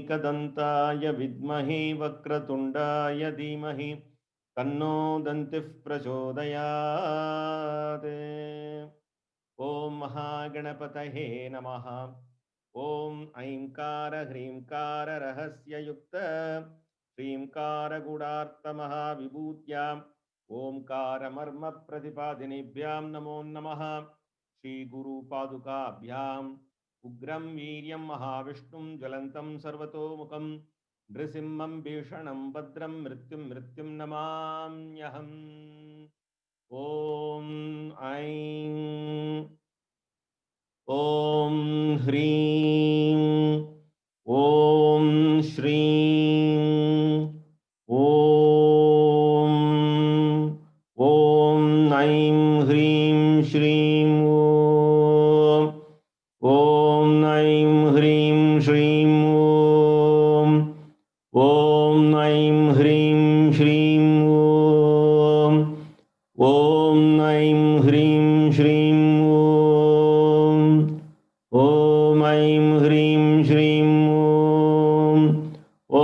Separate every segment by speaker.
Speaker 1: एकदन्ताय विद्महे वक्रतुण्डाय धीमहि तन्नो दन्तिः प्रचोदयात्। ॐ महागणपतये नमः। ॐ ऐंकार ह्रींकार रहस्ययुक्त श्रींकार गुणार्तमहाविभूत्याम् ओंकार मर्म प्रतिपादिनेभ्यां नमो नमः। श्री गुरु पादुकाभ्याम् उग्रं वीर्यं महाविष्णुं ज्वलन्तं सर्वतोमुखं नृसिंहं भीषणं भद्रं मृत्युं नमाम्यहम्। ॐ ऐं ॐ ह्रीं ॐ श्रीं ॐ ॐ ऐं ह्रीं श्रीं ॐ ऐं ह्रीं श्रीं ॐ ऐं ह्रीं श्रीं ॐ ऐं ह्रीं श्रीं ॐ ऐं ह्रीं श्रीं ॐ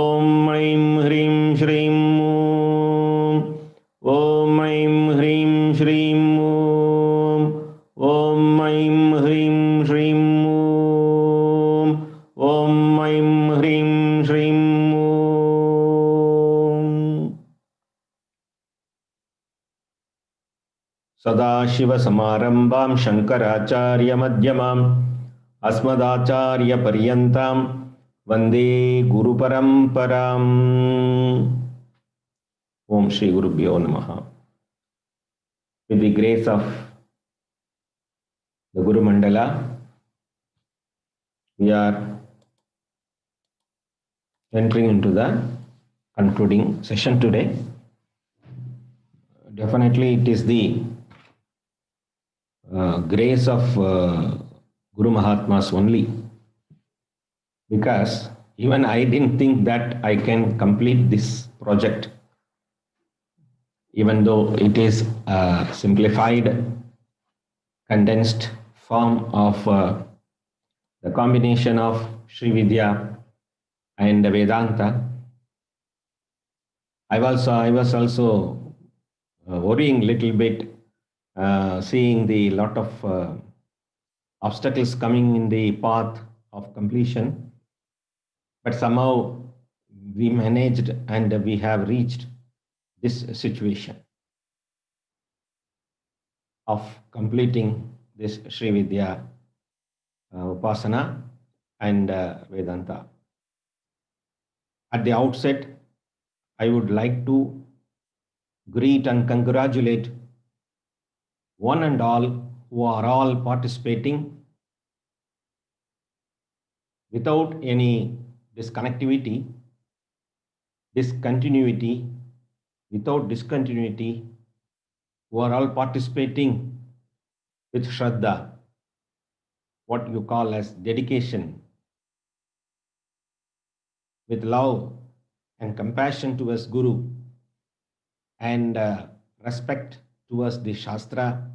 Speaker 1: ऐं ह्रीं श्रीं ॐ ऐं ह्रीं श्रीं ॐ ऐं ह्रीं श्रीं ॐ ऐं ह्रीं श्रीं। सदाशिवसमारम्भां शङ्कराचार्यमध्यमाम् अस्मदाचार्यपर्यन्तां वन्दे गुरुपरम्पराम्। Om Shri Gurubhyo Namaha. With the grace of the Guru Mandala, we are entering into the concluding session today. Definitely it is the grace of Guru Mahatmas only, because even I didn't think that I can complete this project, even though it is a simplified, condensed form of the combination of Sri Vidya and Vedanta. I was also worrying a little bit, seeing the lot of obstacles coming in the path of completion, but somehow we managed and we have reached this situation of completing this Sri Vidya Upasana and Vedanta. At the outset, I would like to greet and congratulate one and all who are all participating without any disconnectivity, discontinuity, without discontinuity, who are all participating with Shraddha, what you call as dedication, with love and compassion towards Guru and respect towards the Shastra.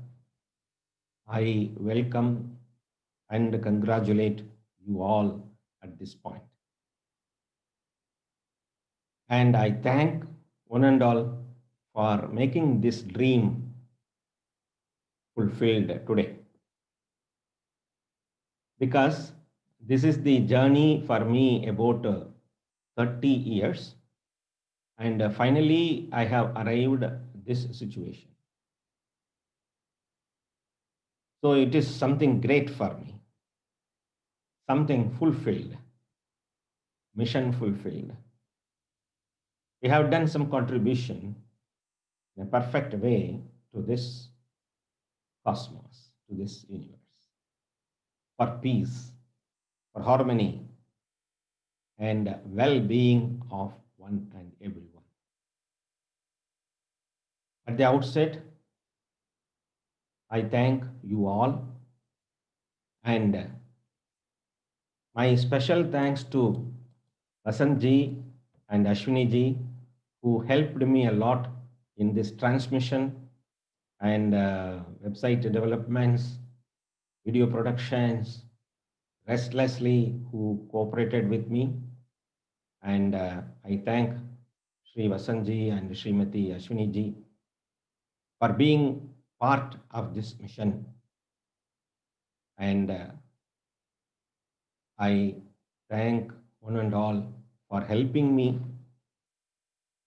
Speaker 1: I welcome and congratulate you all at this point. And I thank one and all for making this dream fulfilled today. Because this is the journey for me about 30 years. And finally, I have arrived at this situation. So it is something great for me, something fulfilled, mission fulfilled. We have done some contribution in a perfect way to this cosmos, to this universe, for peace, for harmony, and well-being of one and everyone. At the outset, I thank you all, and my special thanks to Vasant ji and Ashwini ji, who helped me a lot in this transmission and website developments, video productions, restlessly who cooperated with me. And I thank Sri Vasanji and Srimati Ashwini ji for being part of this mission. And I thank one and all for helping me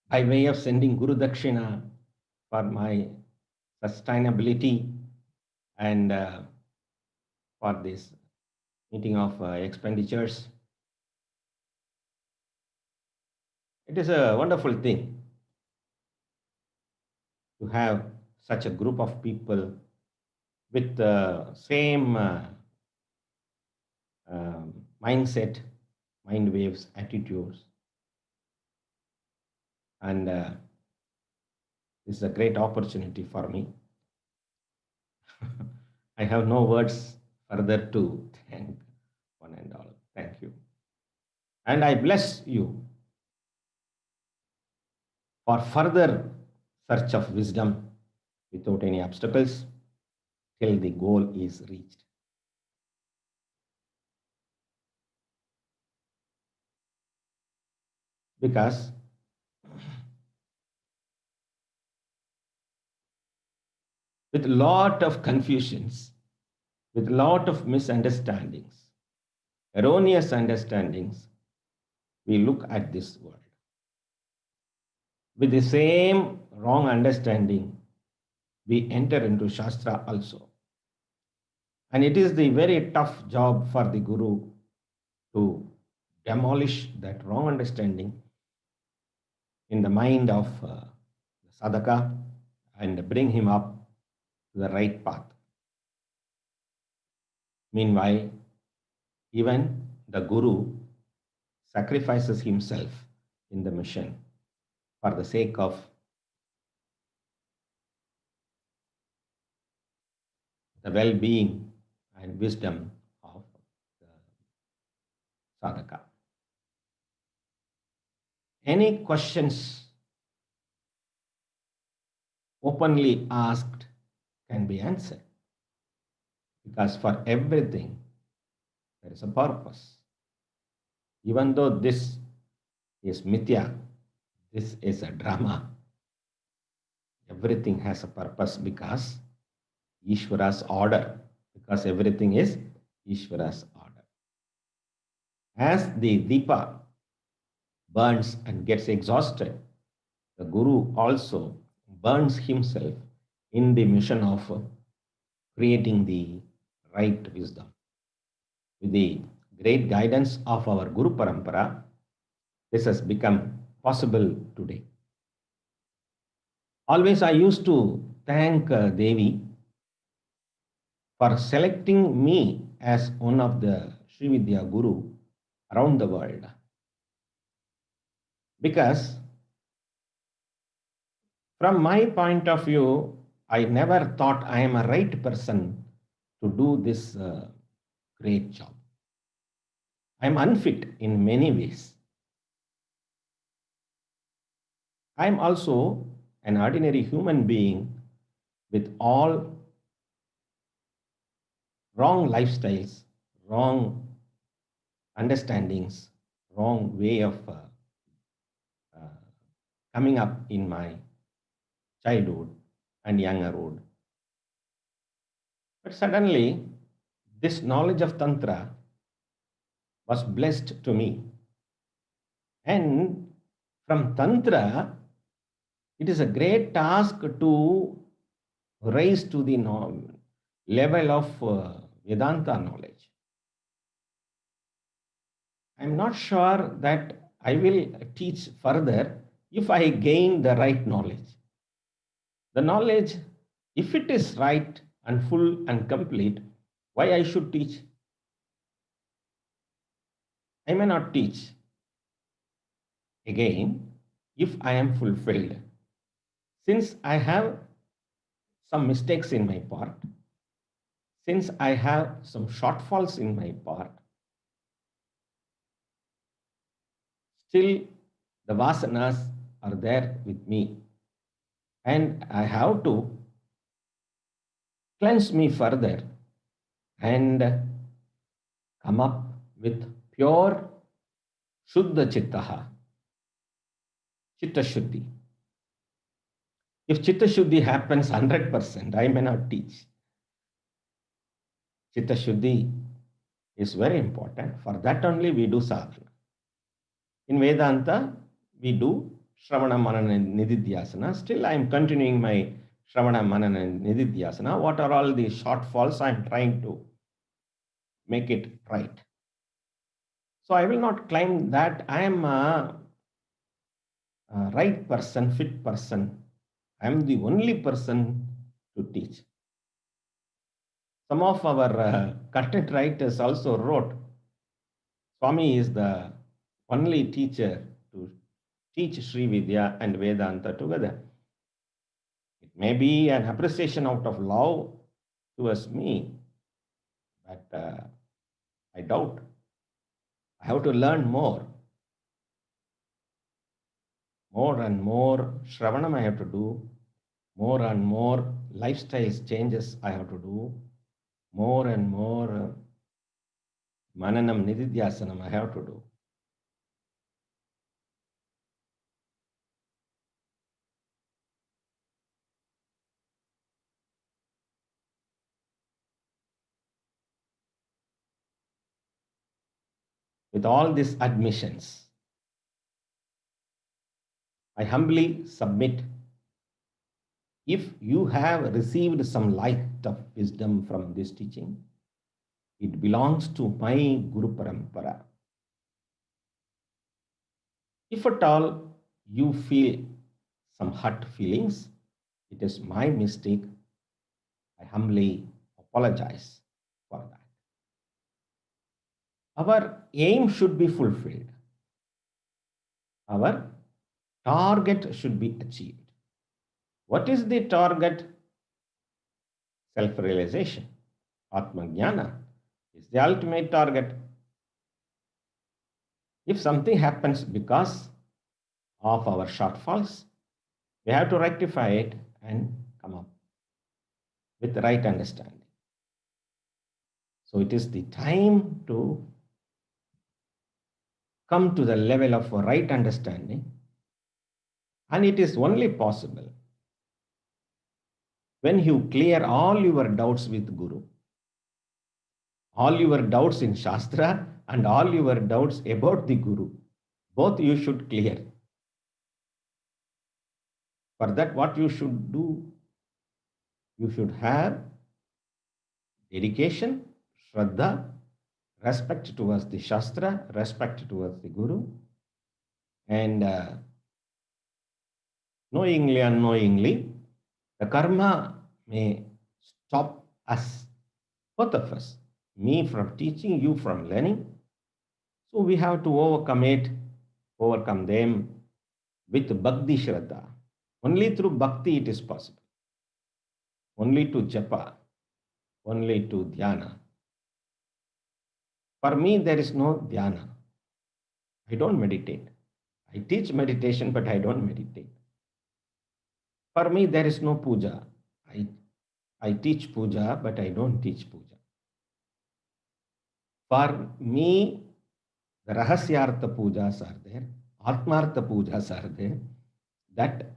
Speaker 1: by way of sending Guru Dakshina for my sustainability and for this meeting of expenditures. It is a wonderful thing to have such a group of people with the same mindset, mind waves, attitudes. And this is a great opportunity for me. I have no words further to thank one and all. Thank you. And I bless you for further search of wisdom without any obstacles till the goal is reached. Because with lot of confusions, with lot of misunderstandings, erroneous understandings, we look at this world. With the same wrong understanding, we enter into Shastra also. And it is the very tough job for the Guru to demolish that wrong understanding in the mind of the sadhaka and bring him up to the right path. Meanwhile, even the Guru sacrifices himself in the mission for the sake of the well-being and wisdom of the sadhaka. Any questions openly asked can be answered, because for everything there is a purpose. Even though this is mithya, this is a drama, everything has a purpose because Ishvara's order, because everything is Ishvara's order. As the Deepa burns and gets exhausted, the Guru also burns himself in the mission of creating the right wisdom. With the great guidance of our Guru Parampara, this has become possible today. Always I used to thank Devi for selecting me as one of the Sri Vidya Guru around the world. Because from my point of view, I never thought I am a right person to do this great job. I am unfit in many ways. I am also an ordinary human being with all wrong lifestyles, wrong understandings, wrong way of uh, coming up in my childhood and youngerhood. But suddenly, this knowledge of Tantra was blessed to me. And from Tantra, it is a great task to rise to the level of Vedanta knowledge. I'm not sure that I will teach further if I gain the right knowledge. The knowledge, if it is right and full and complete, why I should teach? I may not teach again if I am fulfilled. Since I have some mistakes in my part, since I have some shortfalls in my part, still the vasanas are there with me. And I have to cleanse me further and come up with pure Shuddha Chittaha, Chitta Shuddhi. If Chitta Shuddhi happens 100%, I may not teach. Chitta Shuddhi is very important. For that only we do sadhana. In Vedanta, we do Shravana Manana Nididhyasana. Still, I am continuing my Shravana Manana Nididhyasana. What are all the shortfalls? I am trying to make it right. So I will not claim that I am a right person, fit person. I am the only person to teach. Some of our content writers also wrote, Swami is the only teacher to teach Sri Vidya and Vedanta together. It may be an appreciation out of love towards me, but I doubt. I have to learn more. More and more Shravanam I have to do. More and more lifestyles changes I have to do. More and more Mananam Nididhyasanam I have to do. With all these admissions, I humbly submit, if you have received some light of wisdom from this teaching, it belongs to my Guru Parampara. If at all you feel some hurt feelings, it is my mistake. I humbly apologize for that. Our aim should be fulfilled. Our target should be achieved. What is the target? Self realization. Atma Jnana is the ultimate target. If something happens because of our shortfalls, we have to rectify it and come up with the right understanding. So it is the time to come to the level of right understanding, and it is only possible when you clear all your doubts with Guru, all your doubts in Shastra and all your doubts about the Guru. Both you should clear. For that, what you should do? You should have dedication, Shraddha, respect towards the Shastra, respect towards the Guru, and knowingly, unknowingly, the karma may stop us, both of us, me from teaching, you from learning. So we have to overcome them with Bhakti Shraddha. Only through Bhakti it is possible. Only to Japa, only to Dhyana. For me, there is no Dhyana. I don't meditate. I teach meditation, but I don't meditate. For me, there is no puja. I teach puja, but I don't teach puja. For me, the Rahasyartha pujas are there, Atmartha pujas are there. That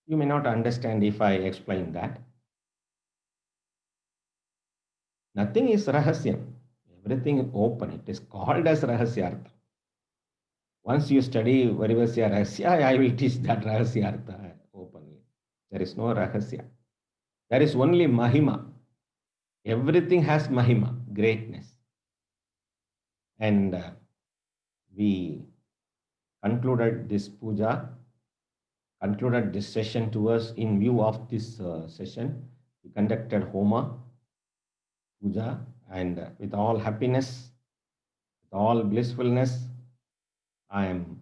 Speaker 1: you may not understand if I explain that. Nothing is Rahasyam. Everything is open. It is called as Rahasyartha. Once you study Varivasya Rahasya, I will teach that Rahasyartha openly. There is no Rahasya. There is only Mahima. Everything has Mahima, greatness. And we concluded this puja, concluded this session to us in view of this session. We conducted Homa, puja, and with all happiness, with all blissfulness, I am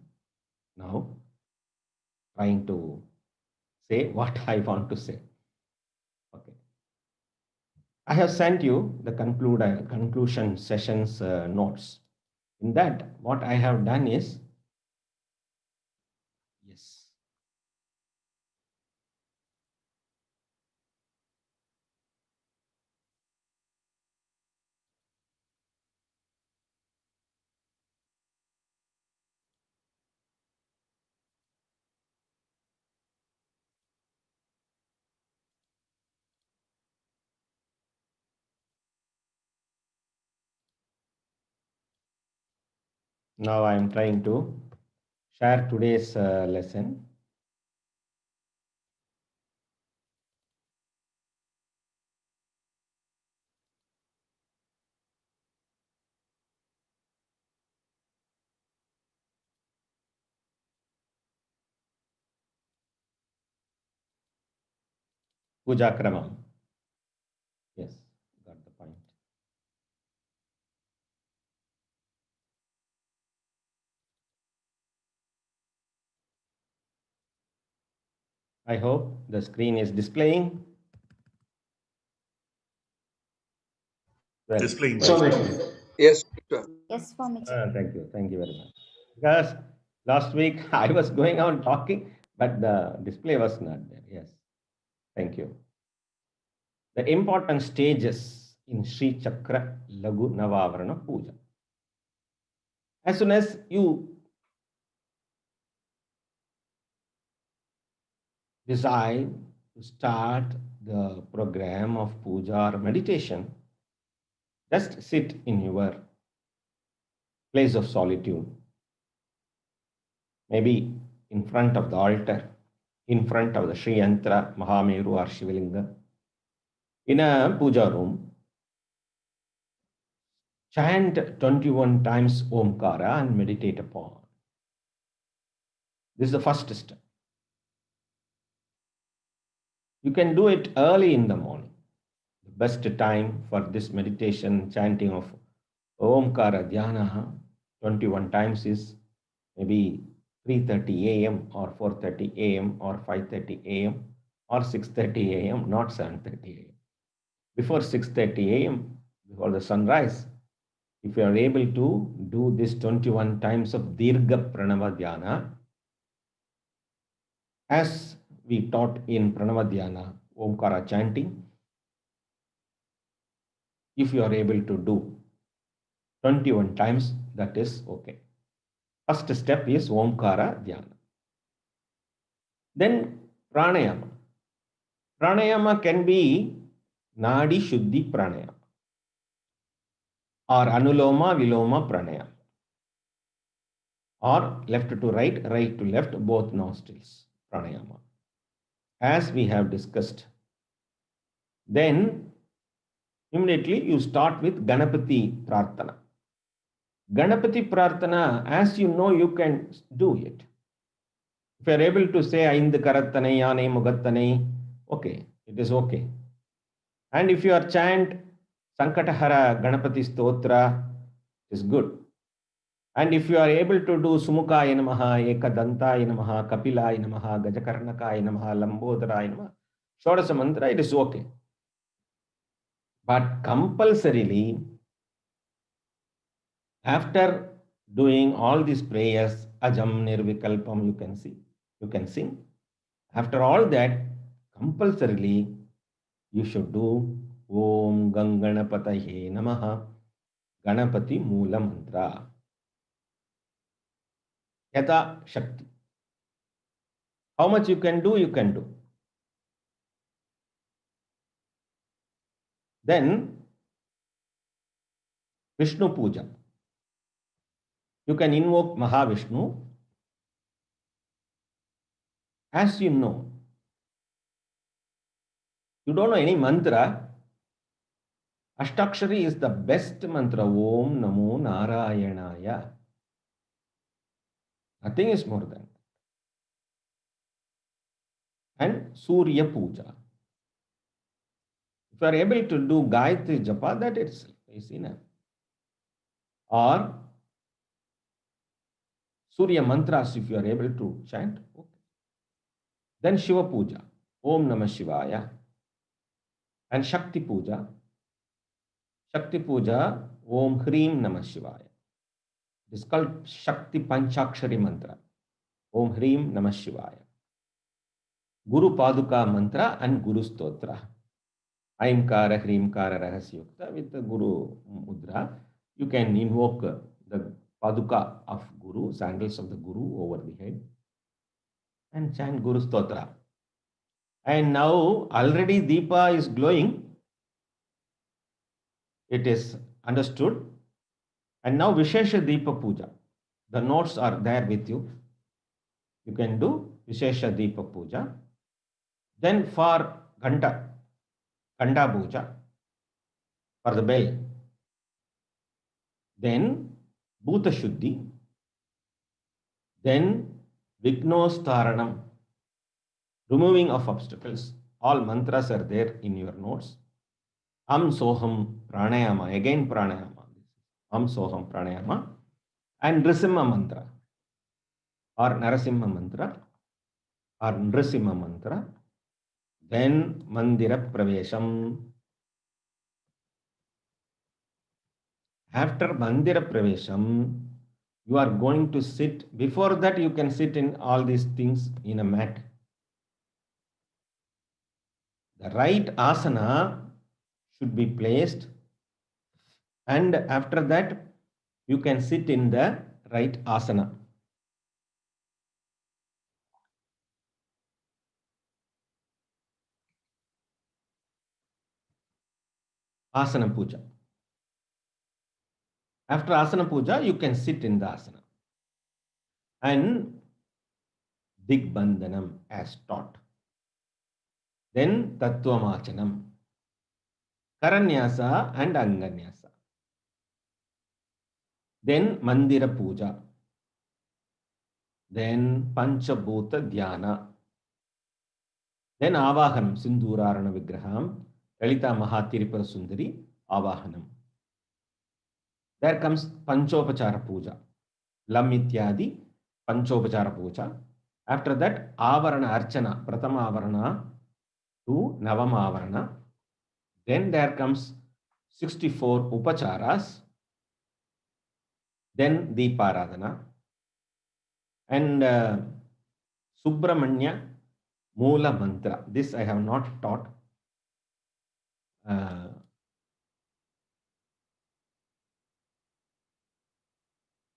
Speaker 1: now trying to say what I want to say. Okay. I have sent you the conclusion sessions notes. In that, what I have done is, yes, Now I am trying to share today's lesson. Puja Kramam. Yes, got the point. I hope the screen is displaying. Well,
Speaker 2: Displaying.
Speaker 3: Yes, sir.
Speaker 4: Yes, Swamiji.
Speaker 1: Thank you. Thank you very much. Because last week I was going on talking, but the display was not there. Yes. Thank you. The important stages in Sri Chakra Lagu Navavarana Puja. As soon as you decide to start the program of puja or meditation, just sit in your place of solitude, maybe in front of the altar, in front of the Sri Yantra, Mahameru or Shivalinga, in a puja room, chant 21 times Omkara and meditate upon. This is the first step. You can do it early in the morning. The best time for this meditation, chanting of Omkara Dhyana 21 times is maybe 3:30 a.m. or 4:30 a.m. or 5:30 a.m. or 6:30 a.m., not 7:30 a.m. Before 6:30 a.m., before the sunrise, if you are able to do this 21 times of Dirgha Pranava Dhyana, as we taught in Pranava Dhyana, Omkara chanting, if you are able to do 21 times, that is okay. First step is Omkara Dhyana. Then Pranayama. Pranayama can be Nadi Shuddhi Pranayama or Anuloma Viloma Pranayama or left to right, right to left, both nostrils Pranayama, as we have discussed. Then immediately you start with Ganapati Prarthana. Ganapati Prarthana, as you know, you can do it. If you are able to say Aindu Karattanai, Yanai Mugattanai, okay, it is okay. And if you are chant Sankatahara Ganapati Stotra, it is good. And if you are able to do Sumukaya Namaha, Ekadantaya Namaha, Kapilaya Namaha, Gajakarnakaya Namaha, Lambodharaya Namaha, Shodasa Mantra, it is okay. But compulsorily, after doing all these prayers, Ajam Nirvikalpam, you can sing. After all that, compulsorily, you should do Om Ganganapataye Namaha, Ganapati Moola Mantra. Yata Shakti. How much you can do, you can do. Then, Vishnu Puja. You can invoke Mahavishnu. As you know, you don't know any mantra, Ashtakshari is the best mantra. Om Namo Narayanaya. Nothing is more than that. And Surya Puja. If you are able to do Gayatri Japa, that itself is enough. Or Surya mantras, if you are able to chant, okay. Then Shiva Puja, Om Namah Shivaya. And Shakti Puja, Om Hrim Namah Shivaya. It is called Shakti Panchakshari mantra, Om Hrim Namah Shivaya. Guru Paduka mantra and Guru Stotra. Aimkara, Hrimkara, Rahasyukta with the Guru Mudra. You can invoke the Paduka of Guru, sandals of the Guru over the head, and chant Guru Stotra. And now already Deepa is glowing. It is understood. And now Vishesha Deepa Puja. The notes are there with you. You can do Vishesha Deepa Puja. Then for Ghanta Puja, for the bell. Then Bhuta Shuddhi. Then Vignostaranam, removing of obstacles. All mantras are there in your notes. Am Soham Pranayama, again Pranayama. Am Soham Pranayama. And Nrisimha mantra or Narasimha mantra or Nrisimha mantra. Then Mandira Pravesham. After Mandira Pravesham, you are going to sit. Before that, you can sit in all these things in a mat. The right asana should be placed, and after that, you can sit in the right asana. Asana puja. After asana puja, you can sit in the asana. And Digbandhanam as taught. Then Tattvamachanam, Karanyasa and Anganyasa. Then Mandira Puja. Then Panchabhuta Dhyana. Then Avahanam, Sindhurarana Vigraham, Lalita Mahatiripura Sundari, Avahanam. There comes Panchopachara Puja. Lam Ityadi, Panchopachara Puja. After that, Avarana Archana, Pratama Avarana to Navama Avarana. Then there comes 64 Upacharas. Then Deeparadhana. And Subramanya Moola Mantra. This I have not taught. I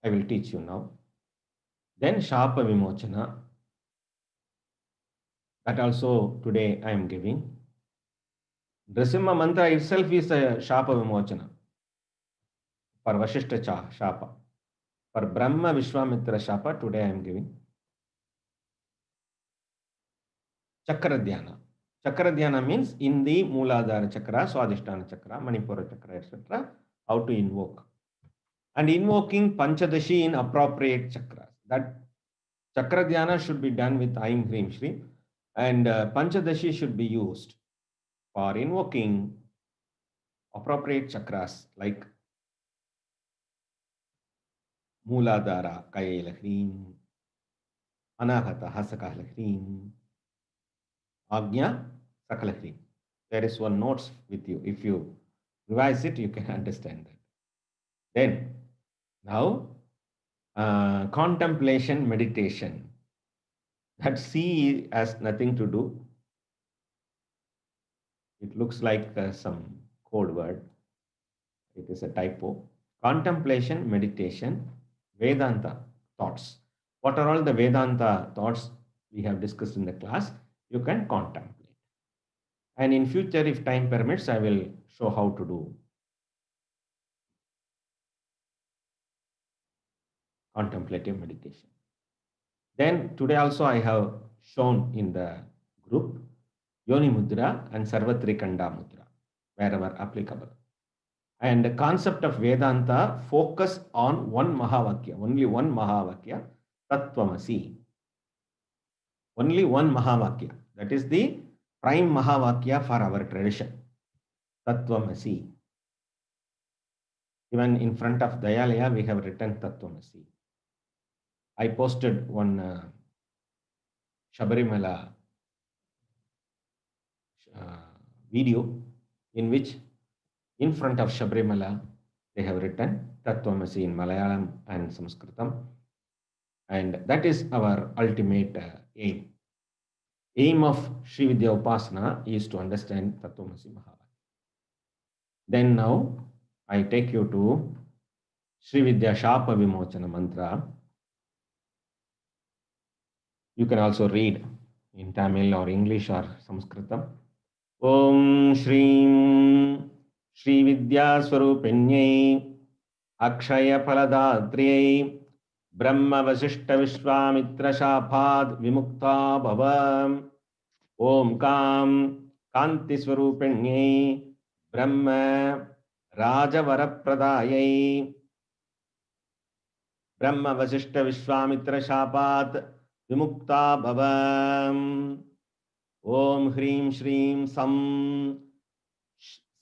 Speaker 1: will teach you now. Then Shapa Vimochana. That also today I am giving. Nrisimha mantra itself is a Shapa Vimochana. For Vashishta Shapa. For Brahma Vishwamitra Shapa, today I am giving. Chakra Dhyana. Chakra Dhyana means in the Mooladhara Chakra, Swadhisthana Chakra, Manipura Chakra, etc. How to invoke. And invoking Panchadashi in appropriate chakras. That Chakra Dhyana should be done with Aim Hrim Shri. And Panchadashi should be used for invoking appropriate chakras like Mooladhara, Kayela Hrim, Anahata, Hasakala Hrim, Agnya, Sakala Hrim. There is one notes with you. If you revise it, you can understand that. Then, now, contemplation, meditation. That C has nothing to do. It looks like some code word. It is a typo. Contemplation, meditation, Vedanta thoughts. What are all the Vedanta thoughts we have discussed in the class? You can contemplate. And in future, if time permits, I will show how to do contemplative meditation. Then today also I have shown in the group Yoni Mudra and Sarvatrikanda Mudra, wherever applicable. And the concept of Vedanta focus on one Mahavakya, only one Mahavakya, Tattvamasi. Only one Mahavakya. That is the prime Mahavakya for our tradition. Tattvamasi. Even in front of Dayalaya, we have written Tattvamasi. I posted one Shabarimala video in which in front of Shabarimala they have written Tattvamasi in Malayalam and Sanskritam, and that is our ultimate aim. Aim of Sri Vidya Upasana is to understand Tattvamasi Mahavakya. Then now I take you to Sri Vidya Shapa Vimochana mantra. You can also read in Tamil or English or Sanskritam. Om Shrim Sri Vidya Swarupinyai Akshaya Phaladatriyai ब्रह्म वशिष्ठ विश्वामित्र शापाद विमुक्ता भव। ओम काम कांति स्वरूपिण्यै ब्रह्म राजवर प्रदायै ब्रह्म वशिष्ठ विश्वामित्र शापात विमुक्ता भव। ओम ह्रीं श्रीं सं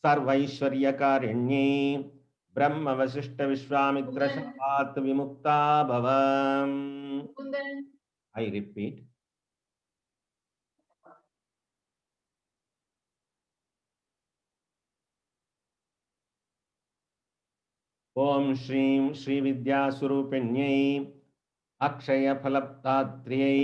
Speaker 1: सर्वैश्वर्यकारिण्यै ब्रह्म वशिष्ठ विश्वामित्र शापात विमुक्ता भव। I repeat. ओम श्रीं श्री विद्या स्वरूपिण्यै अक्षय फलदात्र्यै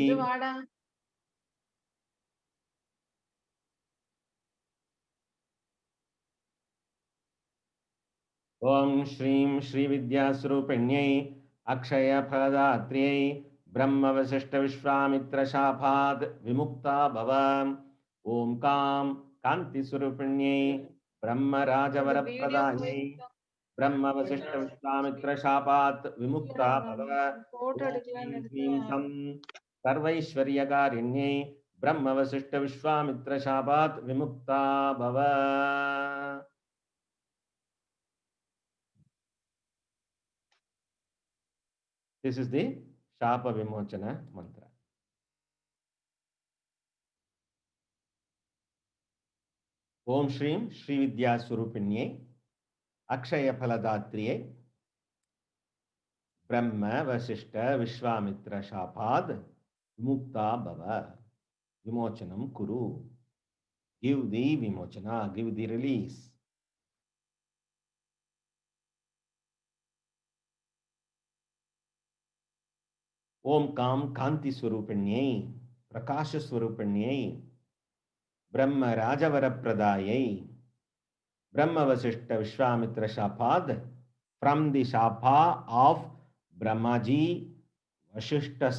Speaker 1: ओम श्रीं श्री विद्या स्वरूपिण्यै अक्षय फलदात्र्यै ब्रह्म वशिष्ठ विश्वामित्र शापाद विमुक्ता भव। ओम काम कांति स्वरूपिण्यै ब्रह्म राजवर प्रदायै ब्रह्म वशिष्ठ विश्वामित्र शापात विमुक्ता भव। ओम ह्रीं ह्रीं सं सर्वैश्वर्यकारिण्यै ब्रह्म वशिष्ठ विश्वामित्र शापात विमुक्ता भव। This is the Shapa Vimochana mantra. Om Shrim Shri Vidya Swarupinyai Akshaya Phaladatriye Brahma Vasishta Vishwamitra Shapad Mukta Bhava. Vimochanam Kuru. Give the Vimochana, give the release. Om Kam Kanti Swarupinyai Prakasha Swarupinyai Brahma Rajavara Pradayai Brahma Vasishta Vishwamitra Shapad, from the Shapa of Brahmaji, Vashishta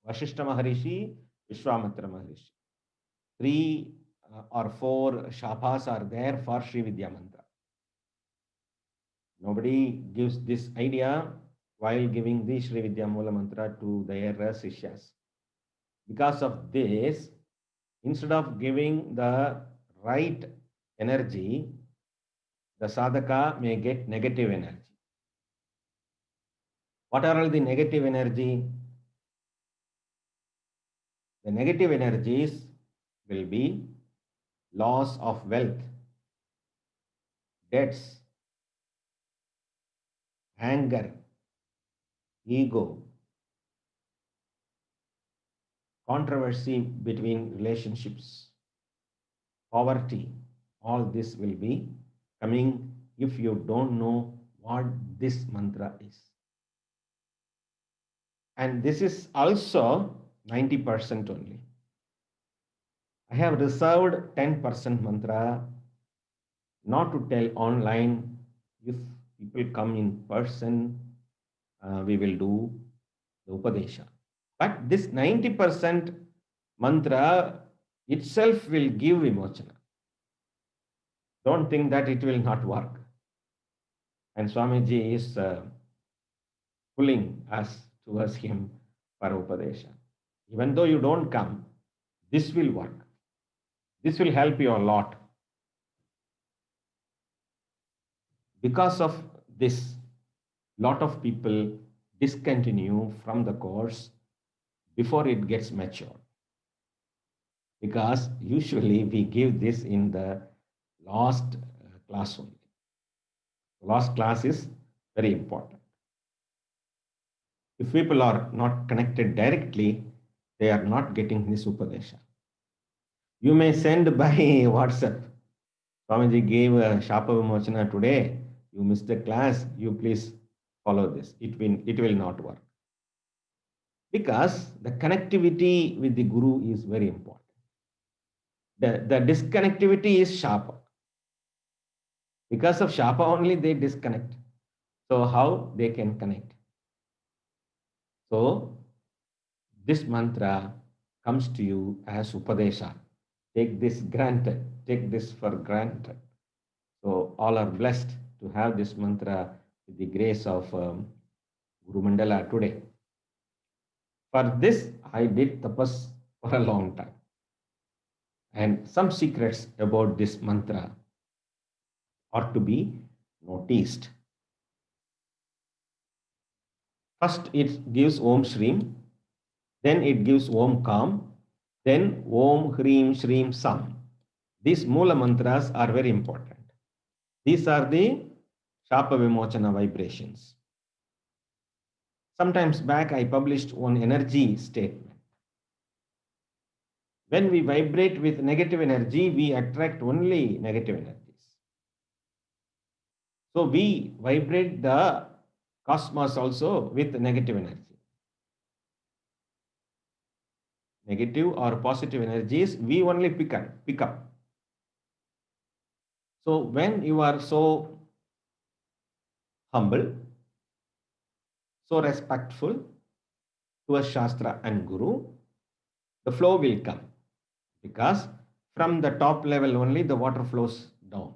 Speaker 1: Maharishi, Vishwamitra Maharishi. 3 or 4 Shapas are there for Sri Vidya Mantra. Nobody gives this idea while giving the Sri Vidya Mula Mantra to their Sishyas. Because of this, instead of giving the right energy, the sadhaka may get negative energy. What are all the negative energy? The negative energies will be loss of wealth, debts, anger, ego, controversy between relationships, poverty. All this will be coming if you don't know what this mantra is. And this is also 90% only. I have reserved 10% mantra not to tell online. If people come in person, we will do the Upadesha. But this 90% mantra itself will give Vimochana. Don't think that it will not work. And Swamiji is pulling us towards him for Upadesha. Even though you don't come, this will work. This will help you a lot. Because of this, lot of people discontinue from the course before it gets mature. Because usually we give this in the last class only. The last class is very important. If people are not connected directly, they are not getting this Upadesha. You may send by WhatsApp. Swamiji gave a Shapa Vimochana today. You missed the class. You please follow this. It will not work. Because the connectivity with the Guru is very important. The disconnectivity is Shapa. Because of Shapa only they disconnect. So how they can connect? So this mantra comes to you as Upadesha. Take this granted. Take this for granted. So all are blessed to have this mantra with the grace of Guru Mandala today. For this, I did tapas for a long time. And some secrets about this mantra are to be noticed. First, it gives Om Shrim, then it gives Om Kam, then Om Hrim Shrim Sam. These Mula mantras are very important. These are the Shapa Vimochana vibrations. Sometimes back, I published one energy statement. When we vibrate with negative energy, we attract only negative energies. So we vibrate the cosmos also with negative energy. Negative or positive energies, we only pick up. So when you are so humble, so respectful to a Shastra and Guru, the flow will come. Because from the top level only the water flows down,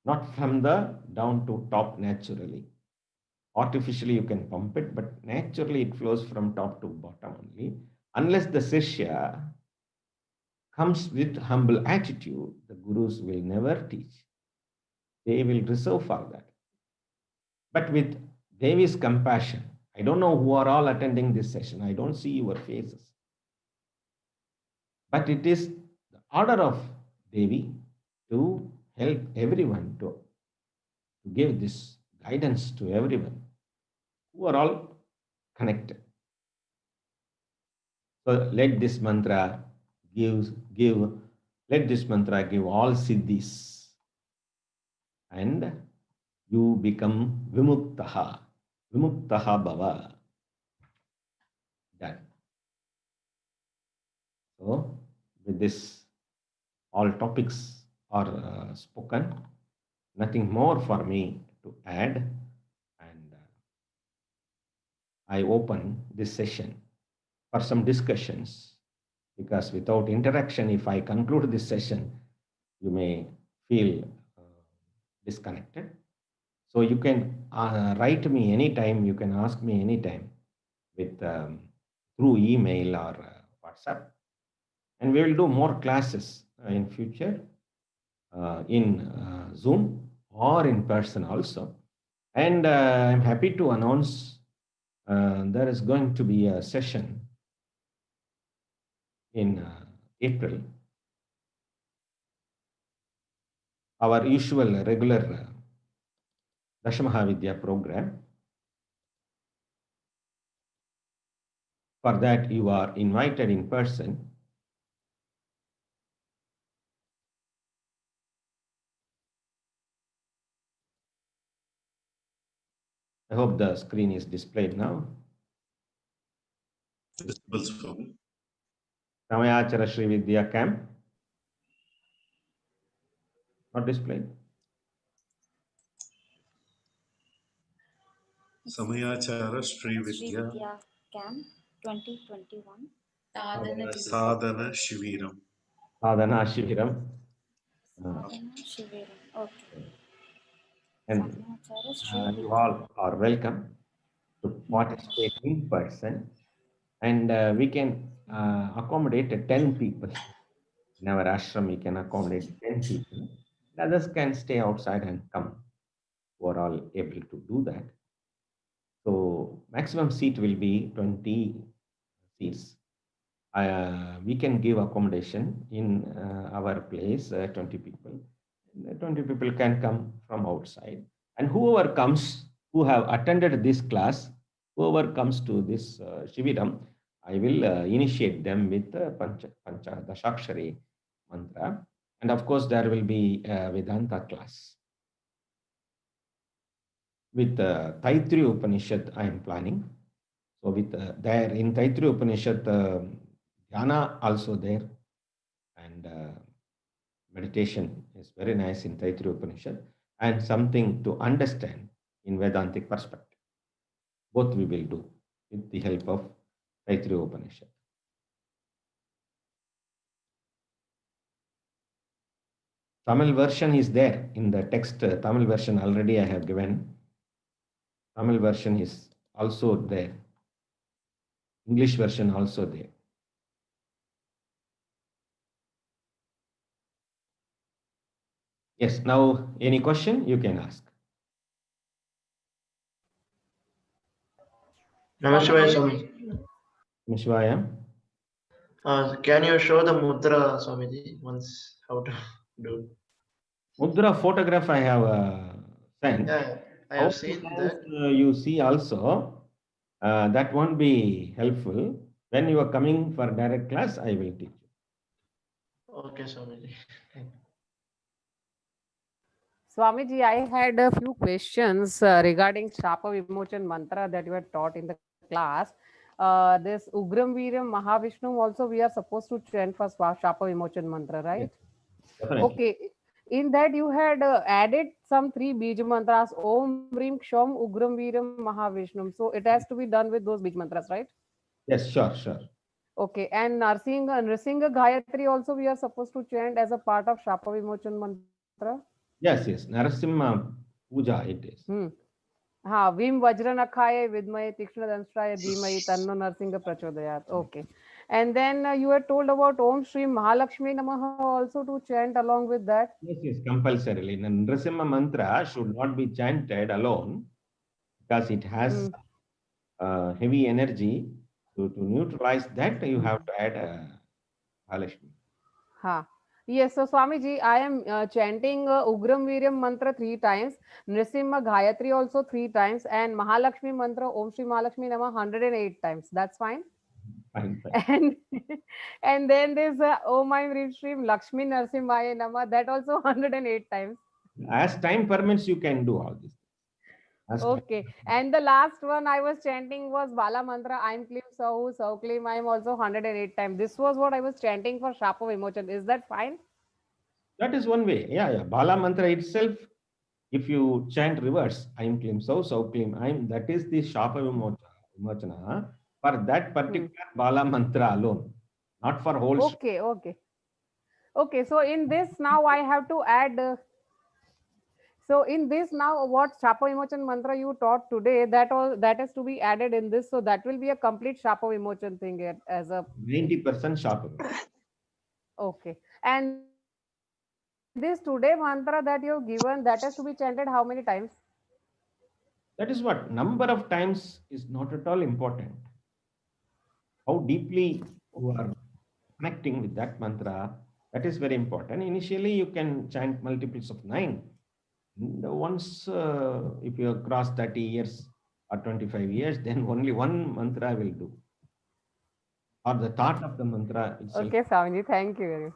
Speaker 1: not from the down to top naturally. Artificially you can pump it, but naturally it flows from top to bottom only. Unless the Sishya comes with humble attitude, the Gurus will never teach. They will reserve for that. But with Devi's compassion, I don't know who are all attending this session. I don't see your faces. But it is the order of Devi to help everyone, to give this guidance to everyone who are all connected. So let this mantra let this mantra give all siddhis, and you become vimuktaha bhava. Done. So with this, all topics are spoken. Nothing more for me to add, and I open this session for some discussions, because without interaction, if I conclude this session, you may feel disconnected. So you can write me anytime, you can ask me anytime with through email or WhatsApp, and we will do more classes in future in Zoom or in person also. And I'm happy to announce there is going to be a session in April. Our usual regular Dashamahavidya program. For that, you are invited in person. I hope the screen is displayed now. Samayachara Sri Vidya Camp. Not displayed.
Speaker 2: Samayachara Sri Vidya
Speaker 4: Camp 2021.
Speaker 2: Sadhana Shiviram.
Speaker 1: Sadhana Shiviram.
Speaker 4: Shiviram. Okay.
Speaker 1: And you all are welcome to participate in person. And we can accommodate 10 people. In our ashram, we can accommodate 10 people. Others can stay outside and come, who are all able to do that. So maximum seat will be 20 seats. We can give accommodation in our place, 20 people. 20 people can come from outside. And whoever comes, who have attended this class, whoever comes to this Shiviram, I will initiate them with Pancha Dashakshari mantra. And of course, there will be a Vedanta class. With Taittiriya Upanishad, I am planning. So with there in Taittiriya Upanishad, Dhyana also there, and meditation is very nice in Taittiriya Upanishad, and something to understand in Vedantic perspective. Both we will do with the help of Taittiriya Upanishad. Tamil version is there in the text. Tamil version already I have given. Tamil version is also there English version also there. Yes, now any question you can ask.
Speaker 5: Namaste, Swami.
Speaker 1: Mishvaya.
Speaker 5: Can you show the mudra, Swamiji, once how to do?
Speaker 1: Mudra photograph I have sent.
Speaker 5: Yeah, I
Speaker 1: How
Speaker 5: have
Speaker 1: many
Speaker 5: seen
Speaker 1: times,
Speaker 5: that.
Speaker 1: you see also, that won't be helpful. When you are coming for direct class, I will teach you.
Speaker 5: Okay, Swamiji.
Speaker 6: Swamiji, I had a few questions regarding Shapa Vimochan mantra that you had taught in the class. This Ugram Viram Mahavishnu also we are supposed to chant for Shapa Vimochan mantra, right?
Speaker 1: Definitely.
Speaker 6: Okay. In that you had added some 3 bija mantras, Om Vrim Kshom Ugram Viram Mahavishnu. So it has to be done with those bija mantras, right?
Speaker 1: Yes, sure, sure.
Speaker 6: Okay. And Nrsinga Gayatri also we are supposed to chant as a part of Shapa Vimochan mantra.
Speaker 1: Yes, yes. Narasimha Puja it is.
Speaker 6: हाँ भीम वज्र नखाय विद्महे तीक्ष्ण दंष्ट्राय धीमहि तन्नो Narasimha प्रचोदयात. Okay. And then you were told about Om Shri Mahalakshmi Namaha also to chant along with that.
Speaker 1: Yes, yes, compulsorily. Narasimha mantra should not be chanted alone because it has heavy energy. To neutralize that, you have to add Mahalakshmi.
Speaker 6: हाँ. Yes, so Swamiji, I am chanting Ugram Viryam mantra 3 times, Nrisimha Gayatri also 3 times, and Mahalakshmi mantra Om Shri Mahalakshmi Namaha 108 times. That's fine.
Speaker 1: Fine, fine.
Speaker 6: And and then there's Om Aim Rim Shrim Lakshmi Narsimhaya Nama, that also 108 times.
Speaker 1: As time permits, you can do all this.
Speaker 6: Okay. And the last one I was chanting was Bala Mantra, I'm Klim Sahu, Sahu Klim, I'm also 108 times. This was what I was chanting for Shapa Vimochan. Is that fine?
Speaker 1: That is one way. Yeah, yeah. Bala mantra itself, if you chant reverse, Aim Klim Sau, Sau Klim Aim, that is the Shapa Vimochana for that particular Bala mantra alone, not for whole.
Speaker 6: Okay, okay. Okay, so in this now I have to add. So in this now what Shapa Vimochan mantra you taught today, that is to be added in this. So that will be a complete Shapa Vimochan thing as a
Speaker 1: 90% Shapa.
Speaker 6: Okay. And this today mantra that you've given, that has to be chanted how many times?
Speaker 1: That is what number of times is not at all important. How deeply you are connecting with that mantra, that is very important. Initially, you can chant multiples of 9. Once, if you have crossed 30 years or 25 years, then only one mantra will do. Or the thought of the mantra itself.
Speaker 6: Okay, Swamiji, thank you very much.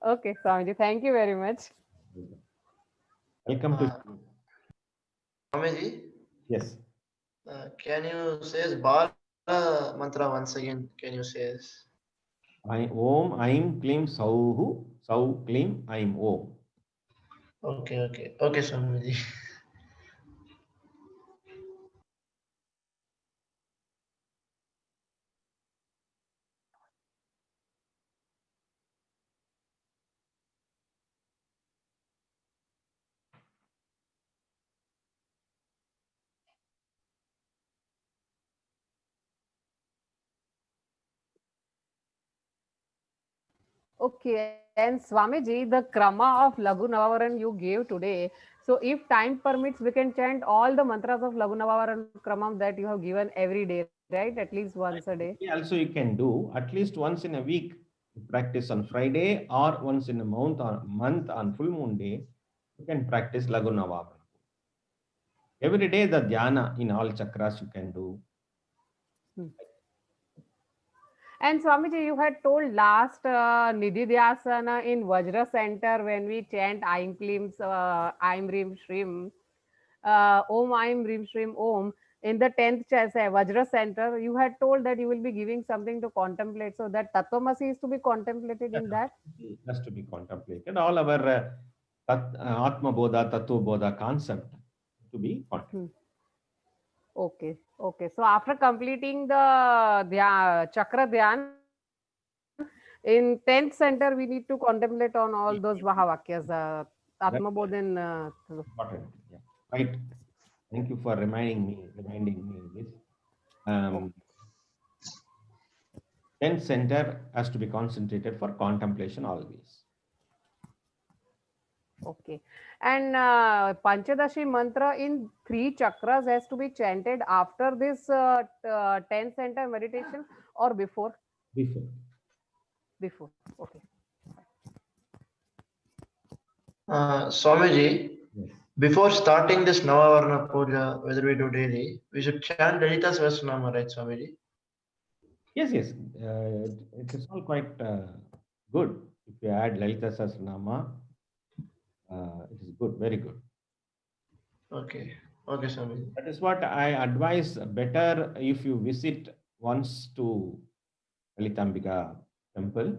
Speaker 6: Okay, Swamiji, thank you very much.
Speaker 1: Welcome to.
Speaker 5: Swamiji,
Speaker 1: Yes.
Speaker 5: can you say Bala mantra once again? Can you say this?
Speaker 1: Om Aim Klim Sauhu, Sau Klim Aim Om.
Speaker 5: Okay, okay. Okay, Swamiji.
Speaker 6: Okay, and Swamiji, the Krama of Lagu Navavaran you gave today. So if time permits, we can chant all the mantras of Lagu Navavaran Kramam that you have given every day, right? At least once a day.
Speaker 1: Also, you can do at least once in a week. Practice on Friday or once in a month on full moon day. You can practice Lagu Navavaran. Every day the dhyana in all chakras you can do.
Speaker 6: And Swamiji, you had told last Nidhi Dhyasana in Vajra Center when we chant Aim Klim, Aim Rim Shrim, Om Aim Rim Shrim Om. In the 10th Vajra Center, you had told that you will be giving something to contemplate. So that Tattvamasi is to be contemplated in that?
Speaker 1: It has to be contemplated. All our Atma Bodha, Tattva Bodha concept to be contemplated.
Speaker 6: Okay, okay. So after completing the Chakra Dhyan, in 10th center, we need to contemplate on all those Mahavakyas, Atma Bodhin.
Speaker 1: Important. Yeah. Right. Thank you for reminding me this. then center has to be concentrated for contemplation always.
Speaker 6: Okay. And Panchadashi mantra in 3 chakras has to be chanted after this 10 center meditation or before?
Speaker 1: Before.
Speaker 6: Before. Okay.
Speaker 5: Swamiji,
Speaker 1: Yes.
Speaker 5: before starting this Navavarna Puja, whether we do daily, we should chant Lalita Sahasranama, right, Swamiji?
Speaker 1: Yes, yes. It is all quite good. If you add Lalita Sahasranama, it is good, very good.
Speaker 5: Okay. Okay, Swamiji.
Speaker 1: That is what I advise. Better if you visit once to Lalitambika temple,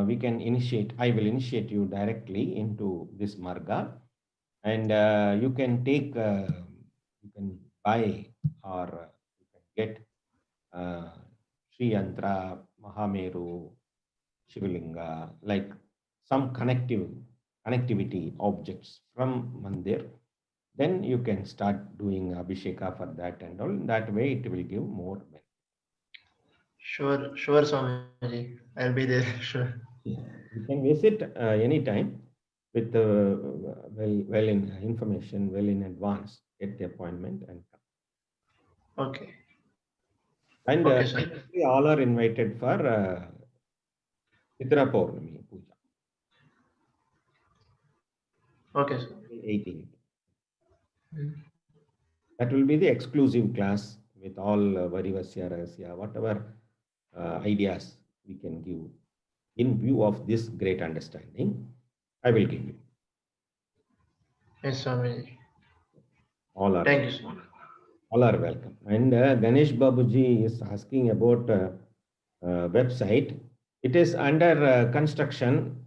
Speaker 1: we can initiate. I will initiate you directly into this marga, and you can take, you can buy or you can get Sri Yantra, Mahameru, Shivalinga, like some connectivity objects from Mandir. Then you can start doing Abhisheka for that and all. That way it will give more benefit.
Speaker 5: Sure, Swamiji. I'll be there, sure.
Speaker 1: You can visit anytime with well in information, well in advance, get the appointment and come.
Speaker 5: Okay.
Speaker 1: And
Speaker 5: Okay, sir.
Speaker 1: we all are invited for Chitra Purnami Puja.
Speaker 5: Okay, sir.
Speaker 1: 18th. That will be the exclusive class with all Varivasya, Rahasya, whatever ideas we can give in view of this great understanding, I will give you.
Speaker 5: Yes, Swamiji.
Speaker 1: All are
Speaker 5: Thank you, sir.
Speaker 1: all are welcome. And Ganesh Babuji is asking about website. It is under construction.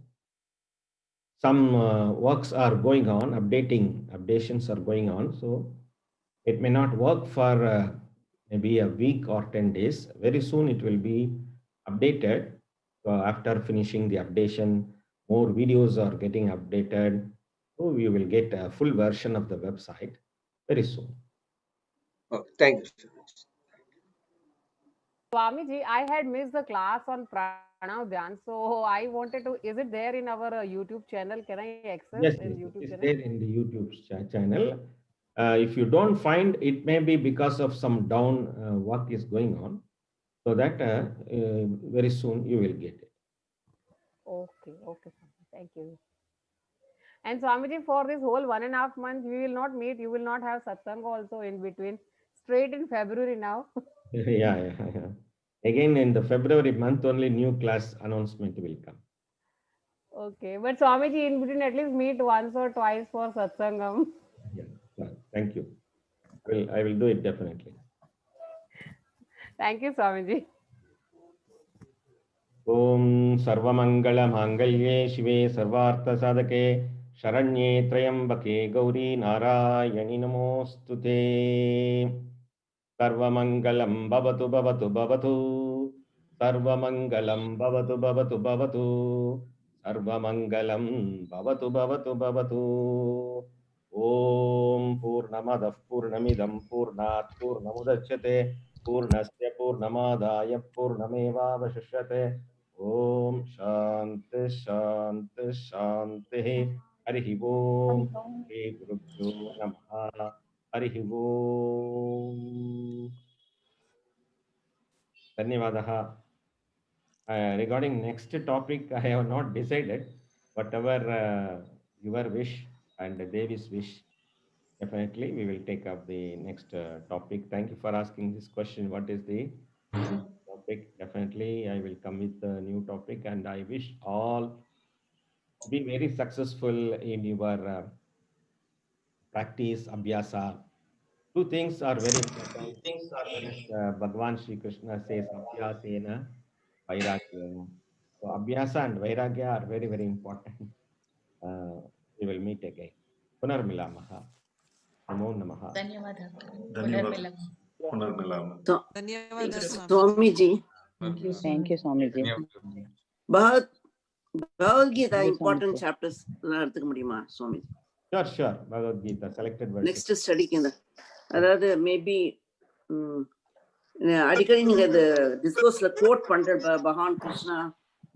Speaker 1: Some works are going on, updations are going on. So it may not work for maybe a week or 10 days. Very soon it will be updated. So after finishing the updation, more videos are getting updated. So we will get a full version of the website very soon.
Speaker 3: Okay, thank you.
Speaker 6: Swamiji, I had missed the class on Pranav Dhyan, so I wanted to. Is it there in our YouTube channel? Can I access
Speaker 1: Yes,
Speaker 6: in
Speaker 1: yes,
Speaker 6: YouTube
Speaker 1: it's
Speaker 6: channel?
Speaker 1: there in the YouTube channel. If you don't find, it may be because of some down work is going on. So that very soon you will get it.
Speaker 6: Okay, okay, thank you. And Swamiji, for this whole 1.5 months, we will not meet. You will not have satsang also in between. Straight in February now.
Speaker 1: Yeah. Again, in the February month, only new class announcement will come.
Speaker 6: Okay, but Swamiji, in between, at least meet once or twice for satsangam.
Speaker 1: Yeah, thank you. I will do it definitely.
Speaker 6: Thank you, Swamiji.
Speaker 1: Om Sarvamangala Mangalye Shive Sarvartha Sadake Sharanye Trayambake Gauri Narayani Namostute Sarvamangalam Bhavatu Bhavatu Bhavatu Sarvamangalam Bhavatu Bhavatu Bhavatu Sarvamangalam Bhavatu Bhavatu Bhavatu Om Purnamadah Purnamidam Purnat Purnamudachyate Purnasya Purnamadaya Purnamevavashishyate Om Shanti Shanti Shanti Harihi Om Shri Gurubhyo Namaha Harihi Om. Dhanyavadaha. Regarding next topic, I have not decided. Whatever your wish and Devi's wish, definitely we will take up the next topic. Thank you for asking this question. What is the topic? Definitely, I will come with a new topic, and I wish all be very successful in your practice, abhyasa. Two things are very important. Bhagavan Sri Krishna says, abhyasena vairagya. So abhyasa and vairagya are very, very important. We will meet again. Punarmilamaha. Namo Namaha.
Speaker 2: ಧನ್ಯವಾದ.
Speaker 7: Swamiji. Thank you, Swamiji. Bhagavad Gita important chapters நடத்துக்க முடியுமா Swamiji?
Speaker 1: Sure. Bhagavad Gita, selected verses.
Speaker 7: Next study kinda. அதாவது maybe அடிக்கடி நீங்க இது டிஸ்கோர்ஸ்ல code பண்ற பகவான் கிருஷ்ணா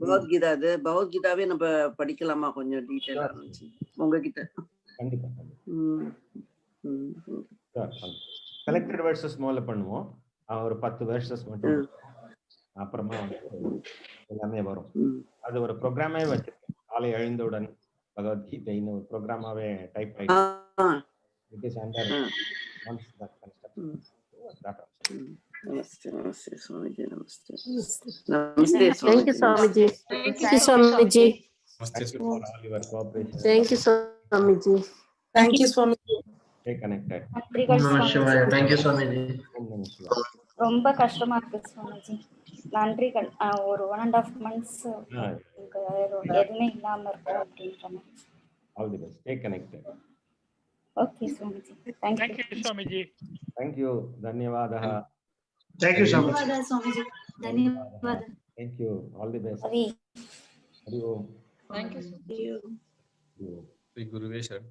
Speaker 7: பகவத்கீதா, அது பகவத்கீதாவே நம்ம படிக்கலாமா கொஞ்சம் டீட்டெயிலா இருந்துச்சு உங்ககிட்ட?
Speaker 1: கண்டிப்பா
Speaker 7: ம்.
Speaker 1: செலக்டட் வெர்சஸ் முதல்ல பண்ணுவோம். ஒரு 10 வெர்சஸ் மட்டும் அப்புறமா வந்து எல்லாமே வரும். அது ஒரு ப்ரோக்ராமே வச்சிருக்கேன். காலை எழுந்தவுடன் பகவத்கீதைன்னு ஒரு ப்ரோக்ராமாவே type right. It is under once that construction.
Speaker 7: Namaste, namaste, Swamiji, namaste. Namaste,
Speaker 8: Thank you, Swamiji. Thank you, Swamiji.
Speaker 1: Thank you for all your cooperation.
Speaker 8: Thank you, Swamiji.
Speaker 9: Thank you, Swamiji.
Speaker 1: Stay connected.
Speaker 4: நன்றிகள்
Speaker 5: Namah Shivaya.
Speaker 4: Swamiji.
Speaker 5: Thank you, Swamiji.
Speaker 1: Om Namah Shivaya.
Speaker 4: ரொம்ப கஷ்டமா இருக்கு சுவாமிஜி. நன்றிகள். ஒரு 1.5 months எதுவுமே இல்லாம இருக்கும் அப்படின்றாங்க.
Speaker 1: All the best. Stay connected.
Speaker 4: Okay Swamiji. Thank you.
Speaker 10: Swamiji.
Speaker 1: Thank you. Dhanyavadah.
Speaker 5: Thank you, Swamiji.
Speaker 4: ధన్యవాదాలు స్వామిజీ. ధన్యవాదాలు.
Speaker 1: Thank you. All the best.
Speaker 4: Hari
Speaker 1: Hari Om.
Speaker 9: Thank you.
Speaker 1: Hari Om.
Speaker 10: Sri Guru Veshan.